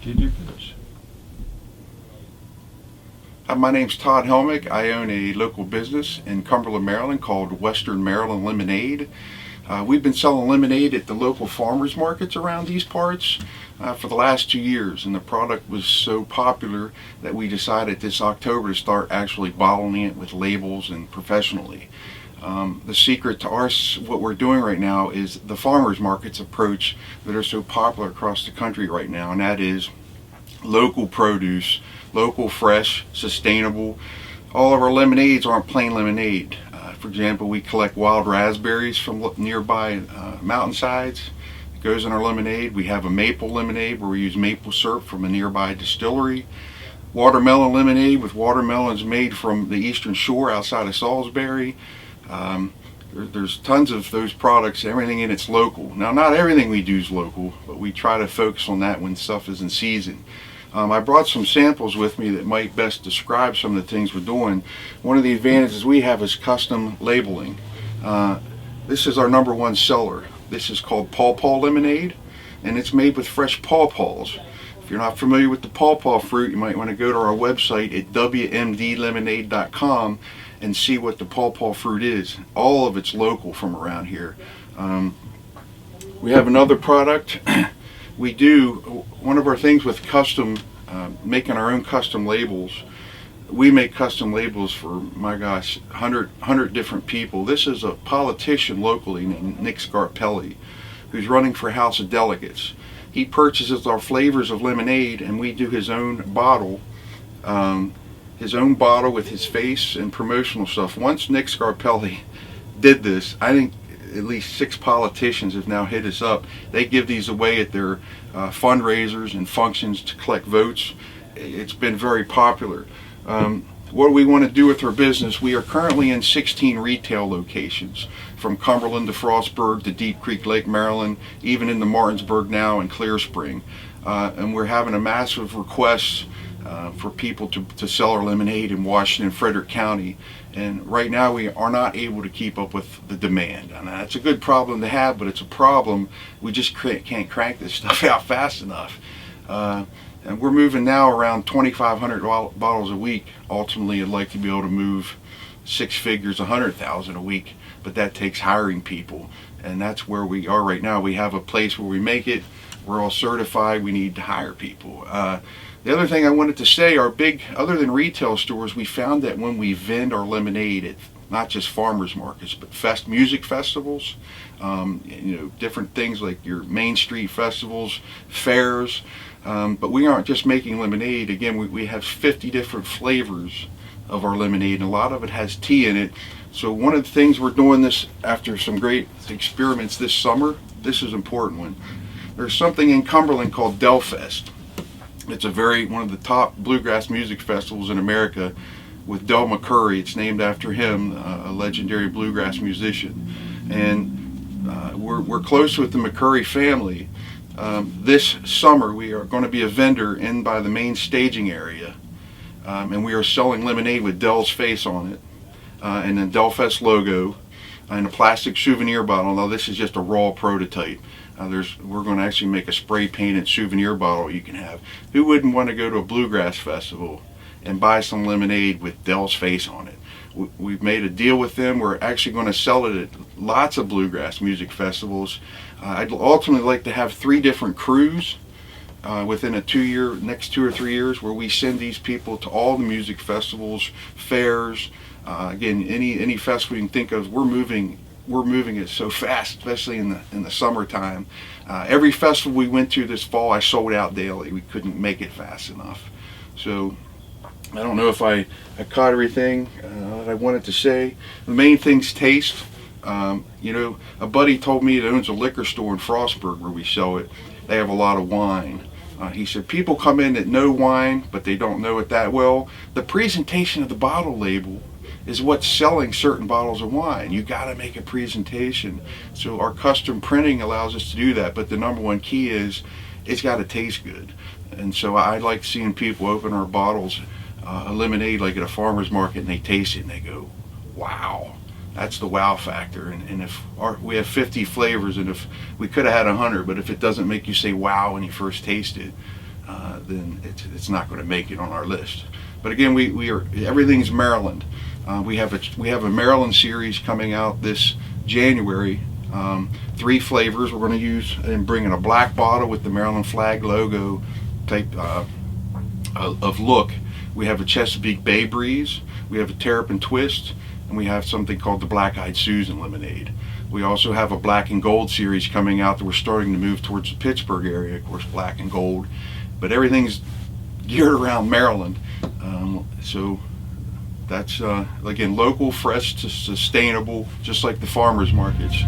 Did you finish? My name's Todd Helmick. I own a local business in Cumberland, Maryland called Western Maryland Lemonade. We've been selling lemonade at the local farmers markets around these parts for the last 2 years, and the product was so popular that we decided this October to start actually bottling it with labels and professionally. The secret to what we're doing right now is the farmers markets approach that are so popular across the country right now, and that is local produce, local, fresh, sustainable. All of our lemonades aren't plain lemonade. For example, we collect wild raspberries from nearby mountainsides. It goes in our lemonade. We have a maple lemonade where we use maple syrup from a nearby distillery. Watermelon lemonade with watermelons made from the Eastern Shore outside of Salisbury. There's tons of those products. Everything in it's local. Now, not everything we do is local, but we try to focus on that when stuff is in season. I brought some samples with me that might best describe some of the things we're doing. One of the advantages we have is custom labeling. This is our #1 seller. This is called pawpaw lemonade, and it's made with fresh pawpaws. If you're not familiar with the pawpaw fruit, you might want to go to our website at wmdlemonade.com and see what the pawpaw fruit is. All of it's local from around here. We have another product. We do one of our things with making our own custom labels. We make custom labels for, my gosh, 100 different people. This is a politician locally named Nick Scarpelli, who's running for House of Delegates. He purchases our flavors of lemonade, and we do his own bottle with his face and promotional stuff. Once Nick Scarpelli did this, I think at least 6 politicians have now hit us up. They give these away at their fundraisers and functions to collect votes. It's been very popular. What do we want to do with our business? We are currently in 16 retail locations, from Cumberland to Frostburg to Deep Creek Lake, Maryland, even into Martinsburg now and Clear Spring. And we're having a massive request for people to sell our lemonade in Washington and Frederick County. And right now we are not able to keep up with the demand. And that's a good problem to have, but it's a problem. We just can't crank this stuff out fast enough. And we're moving now around 2,500 bottles a week. Ultimately, I'd like to be able to move 6 figures, 100,000 a week, but that takes hiring people. And that's where we are right now. We have a place where we make it. We're all certified. We need to hire people. The other thing I wanted to say, other than retail stores, we found that when we vend our lemonade at not just farmers markets, but music festivals, different things like your Main Street festivals, fairs, but we aren't just making lemonade. Again, we have 50 different flavors of our lemonade, and a lot of it has tea in it. So one of the things we're doing this after some great experiments this summer, this is an important one. There's something in Cumberland called Delfest. It's one of the top bluegrass music festivals in America with Del McCoury. It's named after him, a legendary bluegrass musician. And we're close with the McCoury family. This summer we are going to be a vendor in by the main staging area. And we are selling lemonade with Del's face on it and the Delfest logo and a plastic souvenir bottle. Now this is just a raw prototype. We're going to actually make a spray painted souvenir bottle you can have. Who wouldn't want to go to a bluegrass festival and buy some lemonade with Del's face on it? We've made a deal with them. We're actually going to sell it at lots of bluegrass music festivals. I'd ultimately like to have 3 different crews within next 2 or 3 years, where we send these people to all the music festivals, fairs. Again, any festival you can think of. We're moving it so fast, especially in the summertime. Every festival we went to this fall, I sold out daily. We couldn't make it fast enough. So I don't know if I caught everything that I wanted to say. The main thing's taste. A buddy told me that owns a liquor store in Frostburg where we sell it. They have a lot of wine. He said people come in that know wine, but they don't know it that well. The presentation of the bottle label is what's selling certain bottles of wine. You got to make a presentation. So our custom printing allows us to do that. But the #1 key is it's got to taste good. And so I like seeing people open our bottles of lemonade like at a farmer's market, and they taste it and they go, wow. That's the wow factor. And if we have 50 flavors, and if we could have had 100, but if it doesn't make you say wow when you first taste it, then it's not going to make it on our list. But again, we are, everything's Maryland. We have a Maryland series coming out this January. 3 flavors we're going to use, and bring in a black bottle with the Maryland flag logo type of look. We have a Chesapeake Bay Breeze, we have a Terrapin Twist, and we have something called the Black Eyed Susan Lemonade. We also have a black and gold series coming out that we're starting to move towards the Pittsburgh area, of course, black and gold. But everything's geared around Maryland. So that's, again, local, fresh, sustainable, just like the farmers markets.